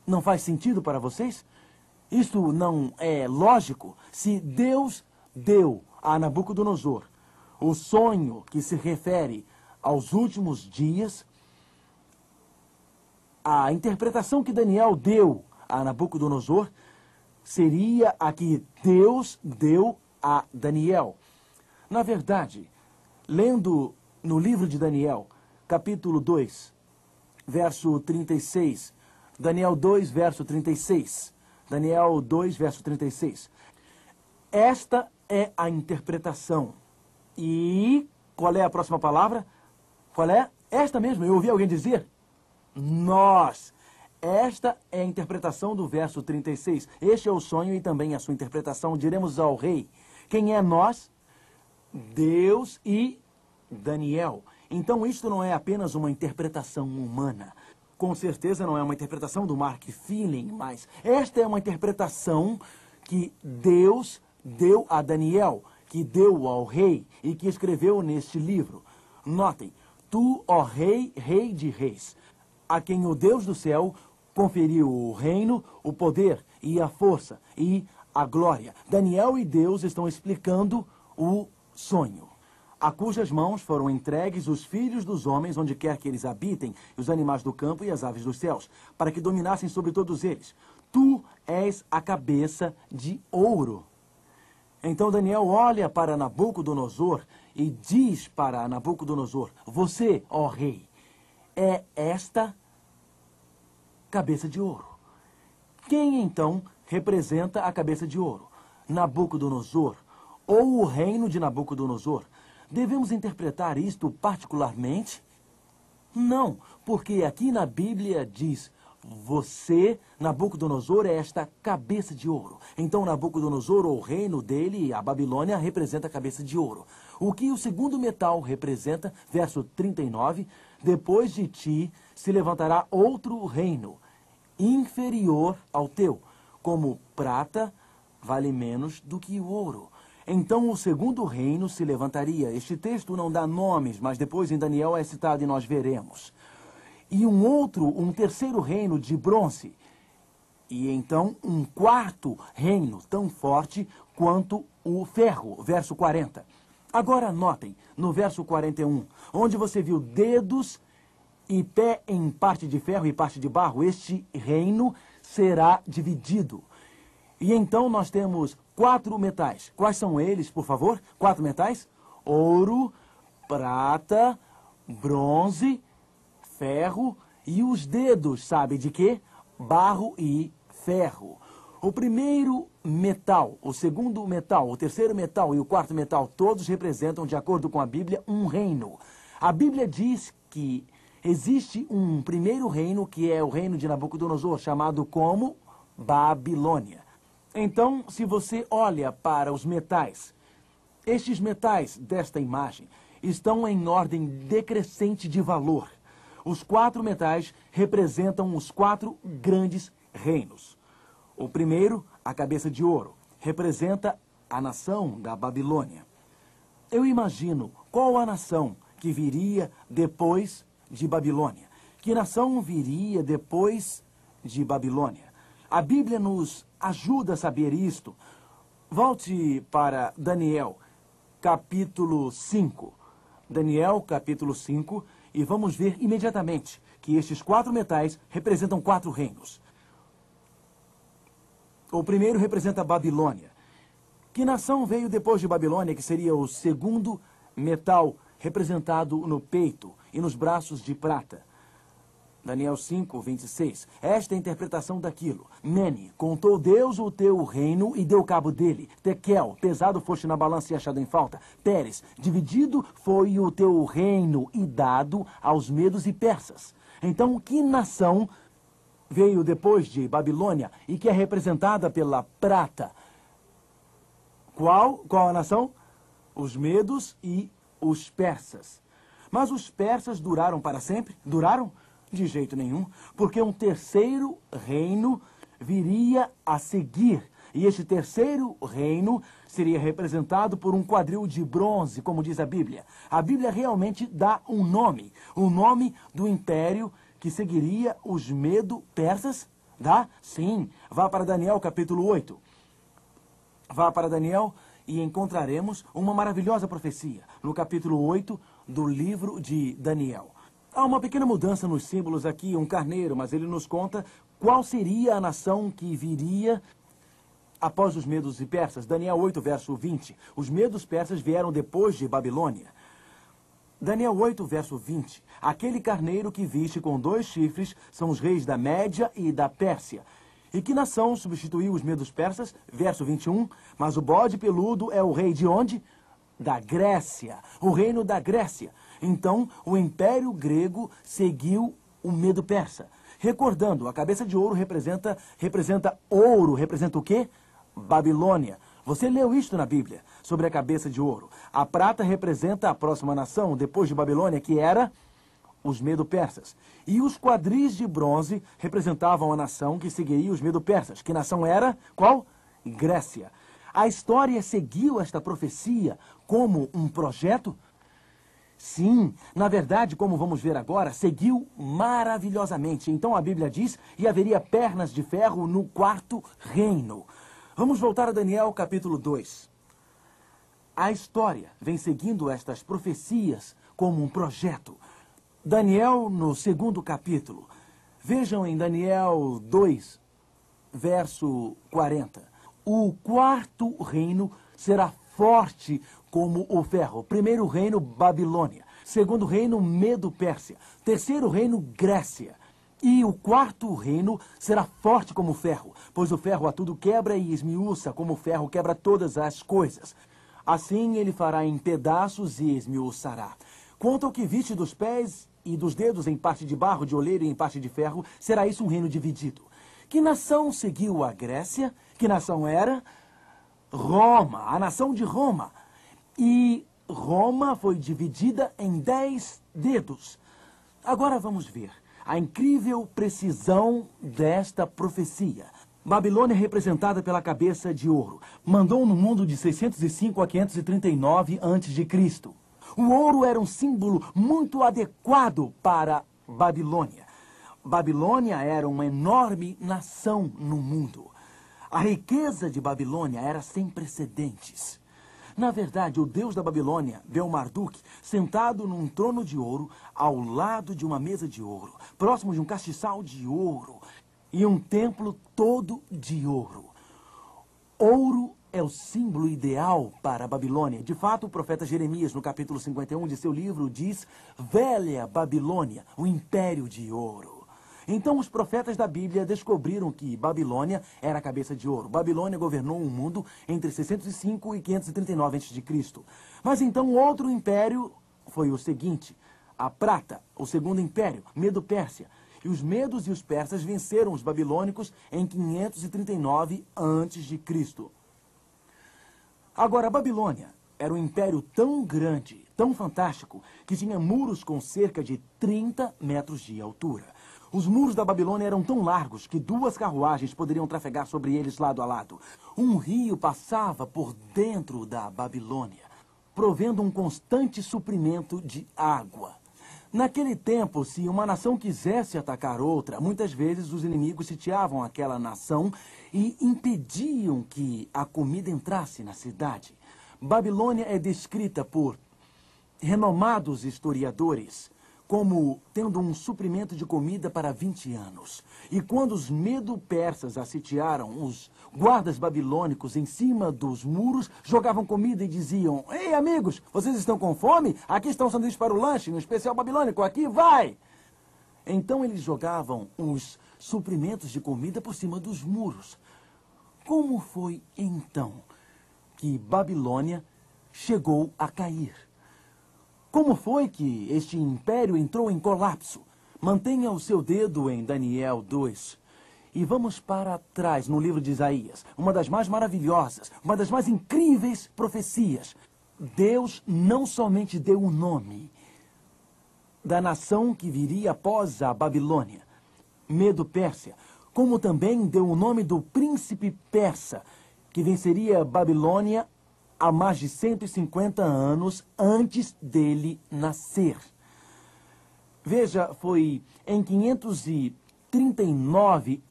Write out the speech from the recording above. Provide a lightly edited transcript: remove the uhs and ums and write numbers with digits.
não faz sentido para vocês? Isto não é lógico? Se Deus deu a Nabucodonosor o sonho que se refere aos últimos dias, a interpretação que Daniel deu a Nabucodonosor seria a que Deus deu a Daniel. Na verdade, lendo no livro de Daniel, capítulo 2, verso 36, Daniel 2, verso 36, Daniel 2, verso 36, esta é a interpretação. E qual é a próxima palavra? Qual é? Esta mesmo, eu ouvi alguém dizer. Nós. Esta é a interpretação do verso 36. Este é o sonho e também a sua interpretação. Diremos ao rei. Quem é nós? Deus e Daniel. Então isto não é apenas uma interpretação humana. Com certeza não é uma interpretação do Mark Feeling, mas esta é uma interpretação que Deus deu a Daniel, que deu ao rei e que escreveu neste livro. Notem, tu, ó rei, rei de reis, a quem o Deus do céu conferiu o reino, o poder e a força e a glória. Daniel e Deus estão explicando o sonho, a cujas mãos foram entregues os filhos dos homens, onde quer que eles habitem, os animais do campo e as aves dos céus, para que dominassem sobre todos eles. Tu és a cabeça de ouro. Então Daniel olha para Nabucodonosor e diz para Nabucodonosor, você, ó rei, é esta cabeça de ouro. Quem então representa a cabeça de ouro? Nabucodonosor ou o reino de Nabucodonosor? Devemos interpretar isto particularmente? Não, porque aqui na Bíblia diz, você, Nabucodonosor, é esta cabeça de ouro. Então Nabucodonosor, ou o reino dele, a Babilônia, representa a cabeça de ouro. O que o segundo metal representa, verso 39, depois de ti se levantará outro reino, inferior ao teu, como prata vale menos do que o ouro. Então o segundo reino se levantaria. Este texto não dá nomes, mas depois em Daniel é citado e nós veremos. E um terceiro reino de bronze. E então um quarto reino tão forte quanto o ferro, verso 40. Agora notem, no verso 41, onde você viu dedos e pé em parte de ferro e parte de barro, este reino será dividido. E então nós temos 4 metais. Quais são eles, por favor? 4 metais? Ouro, prata, bronze, ferro e os dedos, sabe de quê? Barro e ferro. O primeiro metal, o segundo metal, o terceiro metal e o quarto metal, todos representam, de acordo com a Bíblia, um reino. A Bíblia diz que existe um primeiro reino, que é o reino de Nabucodonosor, chamado como Babilônia. Então, se você olha para os metais, estes metais desta imagem estão em ordem decrescente de valor. Os 4 metais representam os 4 grandes reinos. O primeiro, a cabeça de ouro, representa a nação da Babilônia. Eu imagino qual a nação que viria depois de Babilônia. Que nação viria depois de Babilônia? A Bíblia nos ajuda a saber isto. Volte para Daniel, capítulo 5. Daniel, capítulo 5, e vamos ver imediatamente que estes 4 metais representam 4 reinos. O primeiro representa a Babilônia. Que nação veio depois de Babilônia, que seria o segundo metal representado no peito e nos braços de prata? Daniel 5, 26. Esta é a interpretação daquilo. Mene, contou Deus o teu reino e deu cabo dele. Tekel, pesado foste na balança e achado em falta. Pérez, dividido foi o teu reino e dado aos medos e persas. Então, que nação veio depois de Babilônia e que é representada pela prata? Qual a nação? Os medos e os persas. Mas os persas duraram para sempre? Duraram? De jeito nenhum, porque um terceiro reino viria a seguir. E este terceiro reino seria representado por um quadril de bronze, como diz a Bíblia. A Bíblia realmente dá um nome. O nome do império que seguiria os medo-persas? Dá? Sim. Vá para Daniel capítulo 8. Vá para Daniel e encontraremos uma maravilhosa profecia no capítulo 8 do livro de Daniel. Há uma pequena mudança nos símbolos aqui, um carneiro, mas ele nos conta qual seria a nação que viria após os medos e persas. Daniel 8, verso 20. Os medos persas vieram depois de Babilônia. Daniel 8, verso 20. Aquele carneiro que viste com 2 chifres são os reis da Média e da Pérsia. E que nação substituiu os medos persas? Verso 21. Mas o bode peludo é o rei de onde? Da Grécia. O reino da Grécia. Então, o Império Grego seguiu o medo persa. Recordando, a cabeça de ouro representa ouro. Representa o quê? Babilônia. Você leu isto na Bíblia, sobre a cabeça de ouro. A prata representa a próxima nação, depois de Babilônia, que era os medo-persas. E os quadris de bronze representavam a nação que seguiria os medo-persas. Que nação era? Qual? Grécia. A história seguiu esta profecia como um projeto? Sim, na verdade, como vamos ver agora, seguiu maravilhosamente. Então a Bíblia diz, e haveria pernas de ferro no 4º reino. Vamos voltar a Daniel capítulo 2. A história vem seguindo estas profecias como um projeto. Daniel no 2º capítulo. Vejam em Daniel 2, verso 40. O 4º reino será forte como o ferro. 1º reino, Babilônia. 2º reino, Medo-Pérsia. 3º reino, Grécia. E o 4º reino será forte como o ferro, pois o ferro a tudo quebra e esmiuça, como o ferro quebra todas as coisas. Assim ele fará em pedaços e esmiuçará. Quanto ao que viste dos pés e dos dedos em parte de barro, de oleiro e em parte de ferro, será isso um reino dividido. Que nação seguiu a Grécia? Que nação era? Roma, a nação de Roma. E Roma foi dividida em 10 dedos. Agora vamos ver a incrível precisão desta profecia. Babilônia, representada pela cabeça de ouro, mandou no mundo de 605 a 539 a.C. O ouro era um símbolo muito adequado para Babilônia. Babilônia era uma enorme nação no mundo. A riqueza de Babilônia era sem precedentes. Na verdade, o deus da Babilônia, Bel-Marduk, sentado num trono de ouro, ao lado de uma mesa de ouro, próximo de um castiçal de ouro, e um templo todo de ouro. Ouro é o símbolo ideal para a Babilônia. De fato, o profeta Jeremias, no capítulo 51 de seu livro, diz: Velha Babilônia, o império de ouro. Então os profetas da Bíblia descobriram que Babilônia era a cabeça de ouro. Babilônia governou o mundo entre 605 e 539 a.C. Mas então outro império foi o seguinte: a prata, o 2º império, Medo-Pérsia. E os medos e os persas venceram os babilônicos em 539 a.C. Agora, a Babilônia era um império tão grande, tão fantástico, que tinha muros com cerca de 30 metros de altura. Os muros da Babilônia eram tão largos que 2 carruagens poderiam trafegar sobre eles lado a lado. Um rio passava por dentro da Babilônia, provendo um constante suprimento de água. Naquele tempo, se uma nação quisesse atacar outra, muitas vezes os inimigos sitiavam aquela nação e impediam que a comida entrasse na cidade. Babilônia é descrita por renomados historiadores como tendo um suprimento de comida para 20 anos. E quando os medo-persas a sitiaram, os guardas babilônicos em cima dos muros jogavam comida e diziam: Ei, amigos, vocês estão com fome? Aqui está um sanduíche para o lanche, um especial babilônico, aqui vai! Então eles jogavam os suprimentos de comida por cima dos muros. Como foi então que Babilônia chegou a cair? Como foi que este império entrou em colapso? Mantenha o seu dedo em Daniel 2. E vamos para trás no livro de Isaías, uma das mais maravilhosas, uma das mais incríveis profecias. Deus não somente deu o nome da nação que viria após a Babilônia, Medo-Pérsia, como também deu o nome do príncipe persa, que venceria Babilônia há mais de 150 anos antes dele nascer. Veja, foi em 539